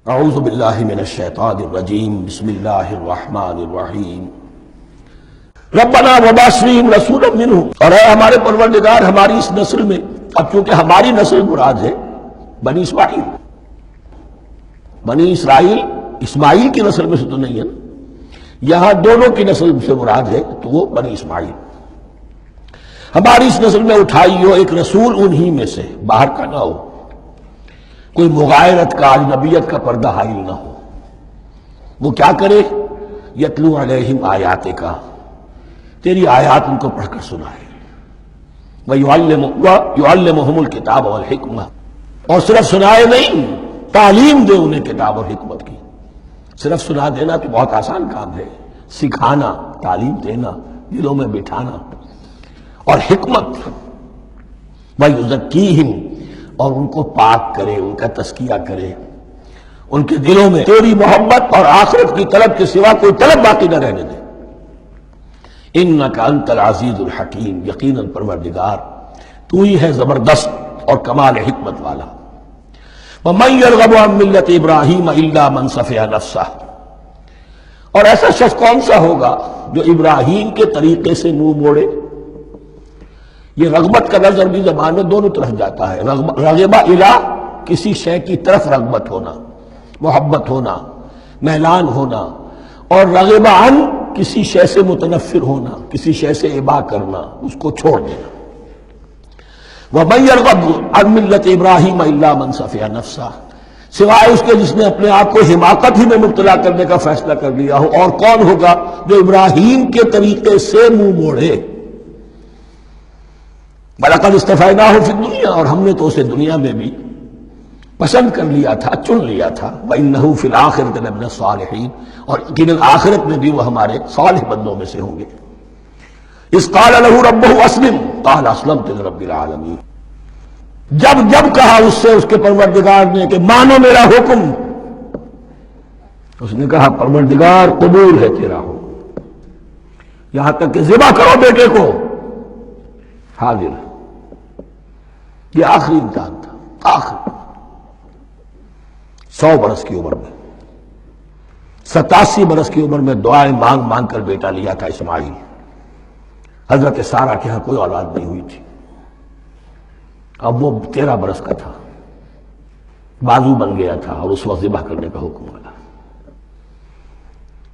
اعوذ باللہ من الشیطان الرجیم بسم اللہ الرحمن الرحیم ربنا وبعث فیہم رسولا منہم، اور اے ہمارے پروردگار ہماری اس نسل میں، اب چونکہ ہماری نسل مراد ہے بنی اسماعیل، بنی اسرائیل اسماعیل کی نسل میں سے تو نہیں ہے نا، یہاں دونوں کی نسل سے مراد ہے تو وہ بنی اسماعیل، ہماری اس نسل میں اٹھائی ہو ایک رسول انہی میں سے، باہر کا نہ ہو، کوئی مغایرت کا اجنبیت کا پردہ حائل نہ ہو، وہ کیا کرے؟ یتلو علیہم آیات کا، تیری آیات ان کو پڑھ کر سنائے، وَيُعَلِّمُهُمُ الْكِتَابَ وَالْحِکْمَةَ، اور صرف سنائے نہیں، تعلیم دے انہیں کتاب اور حکمت کی۔ صرف سنا دینا تو بہت آسان کام ہے، سکھانا، تعلیم دینا، دلوں میں بٹھانا، اور حکمت، وَيُزَكِّيهِمْ، اور ان کو پاک کرے، ان کا تزکیہ کرے، ان کے دلوں میں تیری محبت اور آخرت کی طلب کے سوا کوئی طلب باقی نہ رہنے دے۔ انک انت العزیز الحکیم، یقیناً پروردگار تو ہی ہے زبردست اور کمال حکمت والا۔ ومن یرغب عن ملت ابراہیم الا من صفح نفسہ، اور ایسا شخص کون سا ہوگا جو ابراہیم کے طریقے سے منہ موڑے؟ یہ رغبت کا لفظ عربی زبان میں دونوں طرف جاتا ہے، رغبہ الی، کسی شے کی طرف رغبت ہونا، محبت ہونا، میلان ہونا، اور رغبہ عن، کسی شے سے متنفر ہونا، کسی شے سے ابا کرنا، اس کو چھوڑ دینا۔ وَمَن يَرْغَبْ عَن مِلَّةِ إِبْرَاهِيمَ إِلَّا مَن صَفِحَ نَفْسَهُ، سوائے اس کے جس نے اپنے آپ کو حماقت ہی میں مبتلا کرنے کا فیصلہ کر لیا ہو، اور کون ہوگا جو ابراہیم کے طریقے سے منہ موڑے؟ وَلَقَدِ اصْطَفَيْنَاهُ فِي الدُّنْيَا، اور ہم نے تو اسے دنیا میں بھی پسند کر لیا تھا، چن لیا تھا، وَإِنَّهُ فِي الْآخِرَةِ لَمِنَ الصَّالِحِينَ، اور یقیناً آخرت میں بھی وہ ہمارے صالح بندوں میں سے ہوں گے۔ اِذْ قَالَ لَهُ رَبُّهُ أَسْلِمْ قَالَ أَسْلَمْتُ لِرَبِّ الْعَالَمِينَ، جب کہا اس سے اس کے پروردگار نے کہ مانو میرا حکم، اس نے کہا پروردگار قبول ہے تیرا حکم، یہاں تک کہ ذبح کرو بیٹے کو، حاضر۔ یہ آخری امتحان تھا، آخری 100 برس کی عمر میں، 87 برس کی عمر میں دعائیں مانگ مانگ کر بیٹا لیا تھا اسماعیل۔ حضرت سارہ کے ہاں کوئی اولاد نہیں ہوئی تھی، اب وہ 13 برس کا تھا، بازو بن گیا تھا، اور اس وقت ذبح کرنے کا حکم ملا۔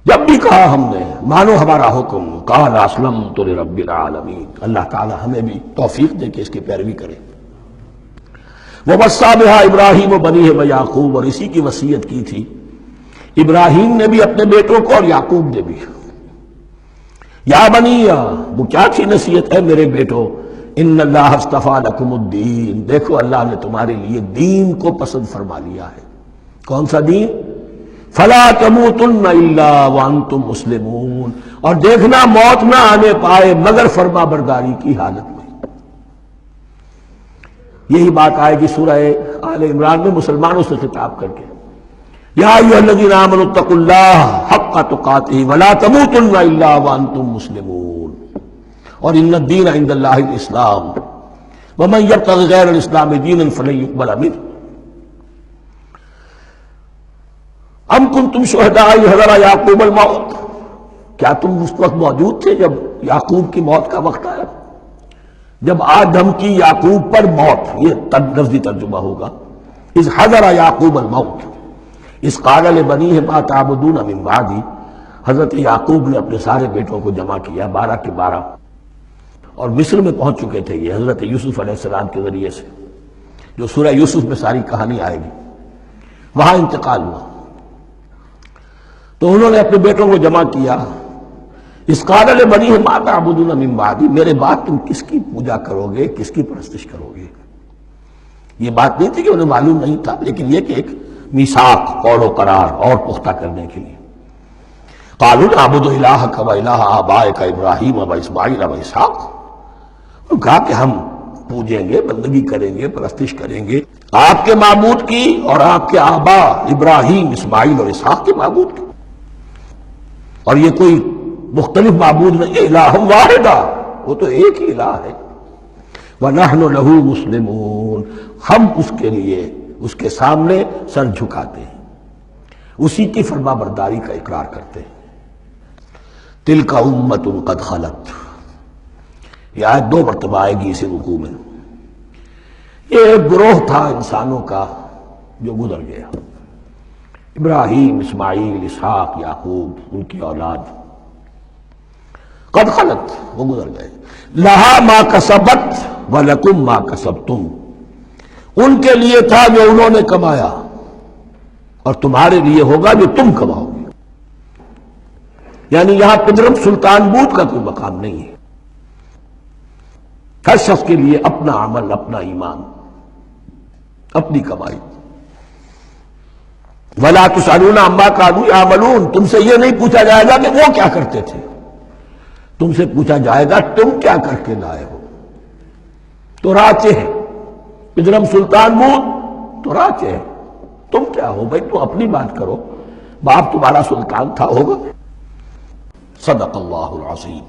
جب بھی کہا ہم نے مانو ہمارا حکم، قال اسلمت لرب العالمین، اللہ تعالی ہمیں بھی توفیق دے کہ اس کی پیروی کرے۔ وَوَصَّىٰ بِهَا إِبْرَاهِيمُ وَبَنِيهِ وَيَعْقُوبُ، اور اسی کی وصیت کی تھی ابراہیم نے بھی اپنے بیٹوں کو اور یعقوب نے بھی۔ یا بنی، وہ کیا تھی نصیحت؟ ہے میرے بیٹو، ان اللہ اصطفیٰ لکم الدین، دیکھو اللہ نے تمہارے لیے دین کو پسند فرما لیا ہے۔ کون سا دین؟ فلا تموتن الا وانتم مسلمون، اور دیکھنا موت نہ آنے پائے مگر فرما برداری کی حالت میں۔ یہی بات آئے گی سورہ آل عمران میں مسلمانوں سے خطاب کر کے، یا ایھا الذین آمنوا اتقوا اللہ حق تقاتہ ولا تموتن الا وانتم مسلمون، اور ان الدین عند اللہ الاسلام ومن یبتغ غیر الاسلام دینا فلن یقبل منہ۔ ام کنتم شہداء اذ حضر یعقوب الموت، کیا تم اس وقت موجود تھے جب یعقوب کی موت کا وقت آیا؟ جب آدم کی یعقوب پر موت، یہ لفظی ترجمہ ہوگا، اذ حضر یعقوب الموت اذ قال لبنیہ ما تعبدون من بعدی، حضرت یعقوب نے اپنے سارے بیٹوں کو جمع کیا، 12 کے 12، اور مصر میں پہنچ چکے تھے یہ حضرت یوسف علیہ السلام کے ذریعے سے، جو سورہ یوسف میں ساری کہانی آئے گی، وہاں انتقال ہوا۔ تو انہوں نے اپنے بیٹوں کو جمع کیا، اذ قال لبنیہ ما تعبدون من بعدی، میرے بعد تم کس کی پوجا کرو گے، کس کی پرستش کرو گے؟ یہ بات نہیں تھی کہ انہیں معلوم نہیں تھا، لیکن یہ کہ ایک میثاق، قول و قرار اور پختہ کرنے کے لیے۔ قالوا نعبد الہک و الہ آبائک ابراہیم و اسماعیل و اسحاق، انہوں نے کہا کہ ہم پوجیں گے، بندگی کریں گے، پرستش کریں گے آپ کے معبود کی اور آپ کے آبا ابراہیم، اسماعیل اور اسحاق کے معبود کی، اور یہ کوئی مختلف معبود نہیں ہے، الہ واحدہ، وہ تو ایک ہی الہ ہے۔ وَنَحْنُ لَهُ مُسْلِمُونَ، ہم اس کے لیے، اس کے سامنے سر جھکاتے ہیں۔ اسی کی فرما برداری کا اقرار کرتے ہیں۔ تلک امت قد خلت، یہ آیت 2 مرتبہ آئے گی اسی رکوع میں۔ یہ ایک گروہ تھا انسانوں کا جو گزر گیا، ابراہیم، اسماعیل، اسحاق، یعقوب، ان کی اولاد قد خلت، وہ گزر گئے۔ لہا ما کسبت ولکم ما کسبتم، ان کے لیے تھا جو انہوں نے کمایا اور تمہارے لیے ہوگا جو تم کماؤ گے۔ یعنی یہاں پدرم سلطان بود کا کوئی مقام نہیں ہے، ہر شخص کے لیے اپنا عمل، اپنا ایمان، اپنی کمائی۔ وَلَا تُسْأَلُونَ عَمَّا كَانُوا يَعْمَلُونَ، تم سے یہ نہیں پوچھا جائے گا کہ وہ کیا کرتے تھے، تم سے پوچھا جائے گا تم کیا کر کے لائے ہو۔ تو راچے ہیں پدرم سلطان بود، تو راچے ہیں، تم کیا ہو بھائی، تم اپنی بات کرو، باپ تمہارا سلطان تھا ہوگا۔ صدق اللہ العظیم۔